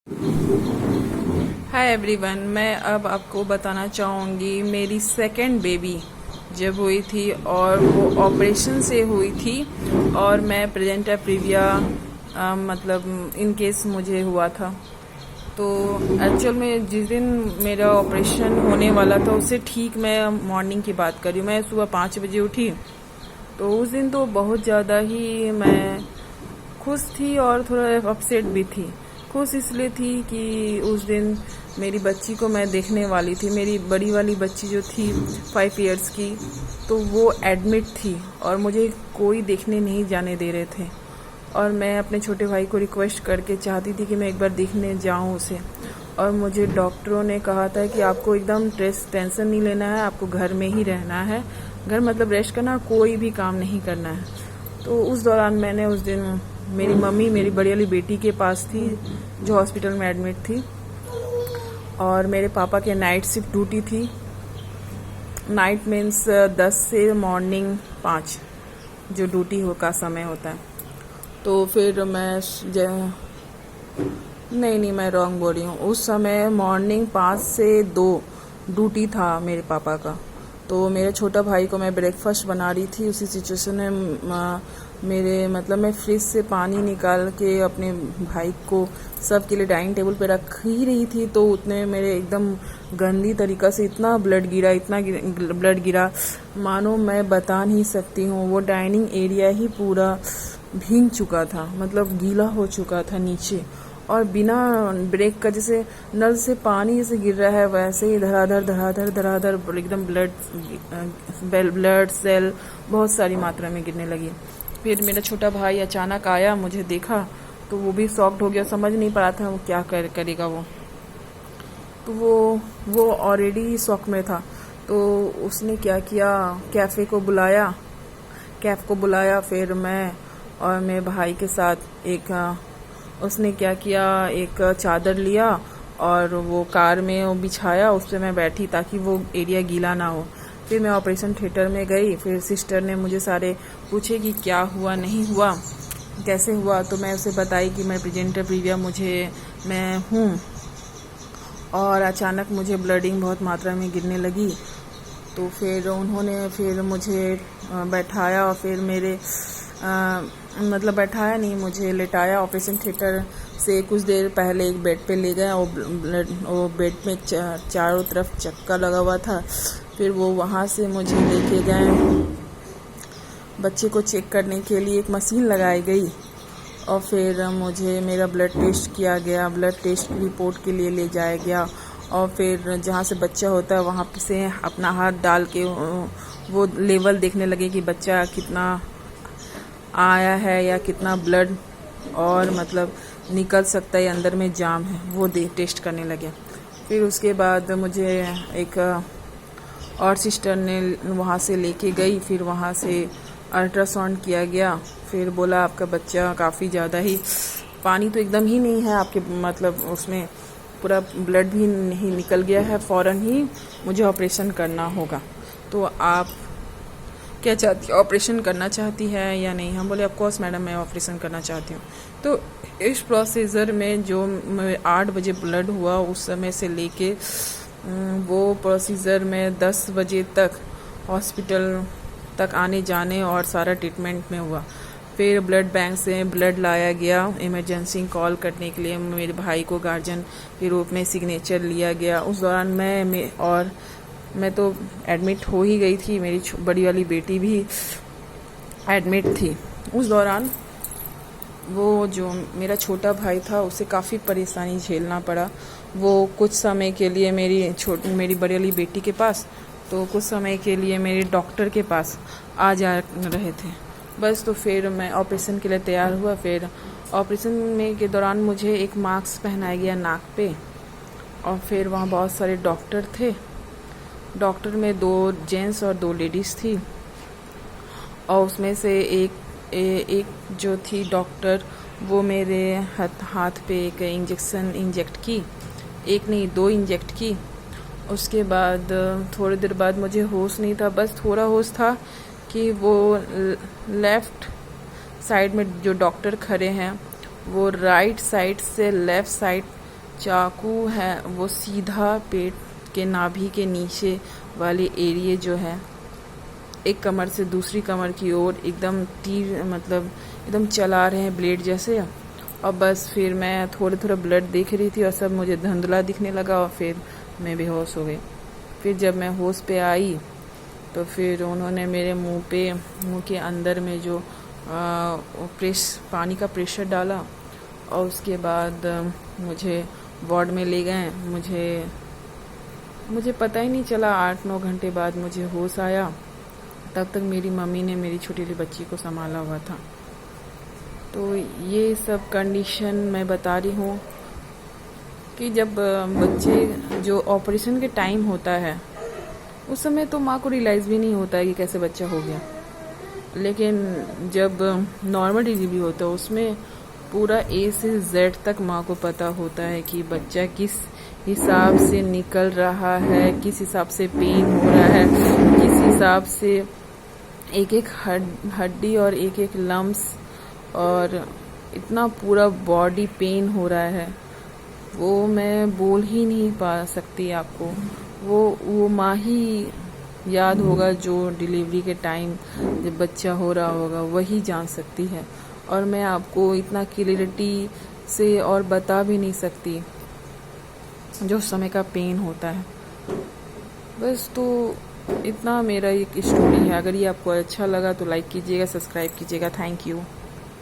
Hi everyone, मैं अब आपको बताना चाहूँगी मेरी सेकंड बेबी जब हुई थी और वो ऑपरेशन से हुई थी और मैं प्रेजेंट प्रीविया मतलब इन केस मुझे हुआ था। तो एक्चुअल में जिस दिन मेरा ऑपरेशन होने वाला था उससे ठीक मैं मॉर्निंग की बात कर रही हूँ। मैं सुबह 5 बजे उठी। तो उस दिन तो बहुत ज़्यादा ही मैं खुश थी और थोड़ा अपसेट भी थी। खुश इसलिए थी कि उस दिन मेरी बच्ची को मैं देखने वाली थी। मेरी बड़ी वाली बच्ची जो थी 5 इयर्स की, तो वो एडमिट थी और मुझे कोई देखने नहीं जाने दे रहे थे। और मैं अपने छोटे भाई को रिक्वेस्ट करके चाहती थी कि मैं एक बार देखने जाऊं उसे। और मुझे डॉक्टरों ने कहा था कि आपको एकदम टेंशन नहीं लेना है, आपको घर में ही रहना है। घर मतलब रेस्ट करना, कोई भी काम नहीं करना है। तो उस दौरान मैंने उस दिन मेरी मम्मी मेरी बड़ी वाली बेटी के पास थी जो हॉस्पिटल में एडमिट थी, और मेरे पापा के नाइट शिफ्ट ड्यूटी थी। नाइट मीन्स 10 से मॉर्निंग 5 जो ड्यूटी का समय होता है। तो फिर नहीं मैं रॉन्ग बोल रही हूँ। उस समय मॉर्निंग 5 से 2 ड्यूटी था मेरे पापा का। तो मेरे छोटा भाई को मैं ब्रेकफास्ट बना रही थी। उसी सिचुएशन में मैं फ्रिज से पानी निकाल के अपने भाई को सबके लिए डाइनिंग टेबल पे रख ही रही थी। तो उतने मेरे एकदम गंदी तरीका से इतना ब्लड गिरा मानो मैं बता नहीं सकती हूँ। वो डाइनिंग एरिया ही पूरा भीग चुका था, मतलब गीला हो चुका था नीचे। और बिना ब्रेक का, जैसे नल से पानी जैसे गिर रहा है वैसे ही धड़ाधड़ एकदम ब्लड सेल बहुत सारी मात्रा में गिरने लगी। फिर मेरा छोटा भाई अचानक आया, मुझे देखा तो वो भी शॉक्ड हो गया, समझ नहीं पा रहा था वो क्या करेगा वो। तो वो ऑलरेडी शॉक में था। तो उसने क्या किया, कैफ को बुलाया। फिर मैं और मेरे भाई के साथ उसने क्या किया, एक चादर लिया और वो कार में वो बिछाया, उस पर मैं बैठी ताकि वो एरिया गीला ना हो। फिर मैं ऑपरेशन थिएटर में गई। फिर सिस्टर ने मुझे सारे पूछे कि क्या हुआ, नहीं हुआ, कैसे हुआ। तो मैं उसे बताई कि मैं प्रेजेंट प्रीविया मैं हूँ और अचानक मुझे ब्लडिंग बहुत मात्रा में गिरने लगी। तो फिर उन्होंने मुझे बैठाया और फिर बैठाया नहीं, मुझे लेटाया। ऑपरेशन थिएटर से कुछ देर पहले एक बेड पे ले गया। वो बेड में चारों तरफ चक्का लगा हुआ था। फिर वो वहाँ से मुझे लेके गए, बच्चे को चेक करने के लिए एक मशीन लगाई गई। और फिर मुझे मेरा ब्लड टेस्ट किया गया, ब्लड टेस्ट की रिपोर्ट के लिए ले जाया गया। और फिर जहाँ से बच्चा होता है वहाँ से अपना हाथ डाल के वो लेवल देखने लगे कि बच्चा कितना आया है या कितना ब्लड और निकल सकता है, अंदर में जाम है, वो टेस्ट करने लगे। फिर उसके बाद मुझे एक और सिस्टर ने वहाँ से लेके गई। फिर वहाँ से अल्ट्रासाउंड किया गया। फिर बोला आपका बच्चा काफ़ी ज़्यादा ही, पानी तो एकदम ही नहीं है आपके, उसमें पूरा ब्लड भी नहीं निकल गया है, फ़ौरन ही मुझे ऑपरेशन करना होगा। तो आप क्या चाहती, ऑपरेशन करना चाहती है या नहीं? हम बोले ऑफ कोर्स मैडम, मैं ऑपरेशन करना चाहती हूँ। तो इस प्रोसीजर में जो 8 बजे ब्लड हुआ उस समय से लेके वो प्रोसीजर में 10 बजे तक हॉस्पिटल तक आने जाने और सारा ट्रीटमेंट में हुआ। फिर ब्लड बैंक से ब्लड लाया गया, इमरजेंसी कॉल करने के लिए मेरे भाई को गार्जियन के रूप में सिग्नेचर लिया गया। उस दौरान मैं तो एडमिट हो ही गई थी, मेरी बड़ी वाली बेटी भी एडमिट थी। उस दौरान वो जो मेरा छोटा भाई था उसे काफ़ी परेशानी झेलना पड़ा। वो कुछ समय के लिए मेरी बड़ी वाली बेटी के पास, तो कुछ समय के लिए मेरे डॉक्टर के पास आ जा रहे थे बस। तो फिर मैं ऑपरेशन के लिए तैयार हुआ। फिर ऑपरेशन में के दौरान मुझे एक मास्क पहनाया गया नाक पे। और फिर वहाँ बहुत सारे डॉक्टर थे। डॉक्टर में 2 जेंट्स और 2 लेडीज़ थी। और उसमें से एक जो थी डॉक्टर, वो मेरे हाथ पे एक इंजेक्शन इंजेक्ट की, एक नहीं 2 इंजेक्ट की। उसके बाद थोड़ी देर बाद मुझे होश नहीं था, बस थोड़ा होश था कि वो लेफ़्ट साइड में जो डॉक्टर खड़े हैं वो राइट साइड से लेफ़्ट साइड चाकू है वो सीधा पेट के नाभि के नीचे वाले एरिए जो है, एक कमर से दूसरी कमर की ओर एकदम तीर मतलब एकदम चला रहे हैं ब्लेड जैसे। और बस फिर मैं थोड़ा ब्लड देख रही थी और सब मुझे धुंधला दिखने लगा और फिर मैं बेहोश हो गई। फिर जब मैं होश पे आई तो फिर उन्होंने मेरे मुंह के अंदर में जो पानी का प्रेशर डाला और उसके बाद मुझे वार्ड में ले गए। मुझे पता ही नहीं चला, 8-9 घंटे बाद मुझे होश आया। तब तक मेरी मम्मी ने मेरी छोटी सी बच्ची को संभाला हुआ था। तो ये सब कंडीशन मैं बता रही हूँ कि जब बच्चे जो ऑपरेशन के टाइम होता है उस समय तो माँ को रियलाइज़ भी नहीं होता है कि कैसे बच्चा हो गया, लेकिन जब नॉर्मल डिलीवरी होता है उसमें पूरा A से Z तक माँ को पता होता है कि बच्चा किस हिसाब से निकल रहा है, किस हिसाब से पेन हो रहा है, किस हिसाब से एक एक हड्डी और एक एक लम्स और इतना पूरा बॉडी पेन हो रहा है, वो मैं बोल ही नहीं पा सकती आपको। वो माँ ही याद होगा जो डिलीवरी के टाइम जब बच्चा हो रहा होगा, वही जान सकती है। और मैं आपको इतना क्लियरिटी से और बता भी नहीं सकती जो समय का पेन होता है। बस तो इतना मेरा एक स्टोरी है। अगर ये आपको अच्छा लगा तो लाइक कीजिएगा, सब्सक्राइब कीजिएगा। Thank you.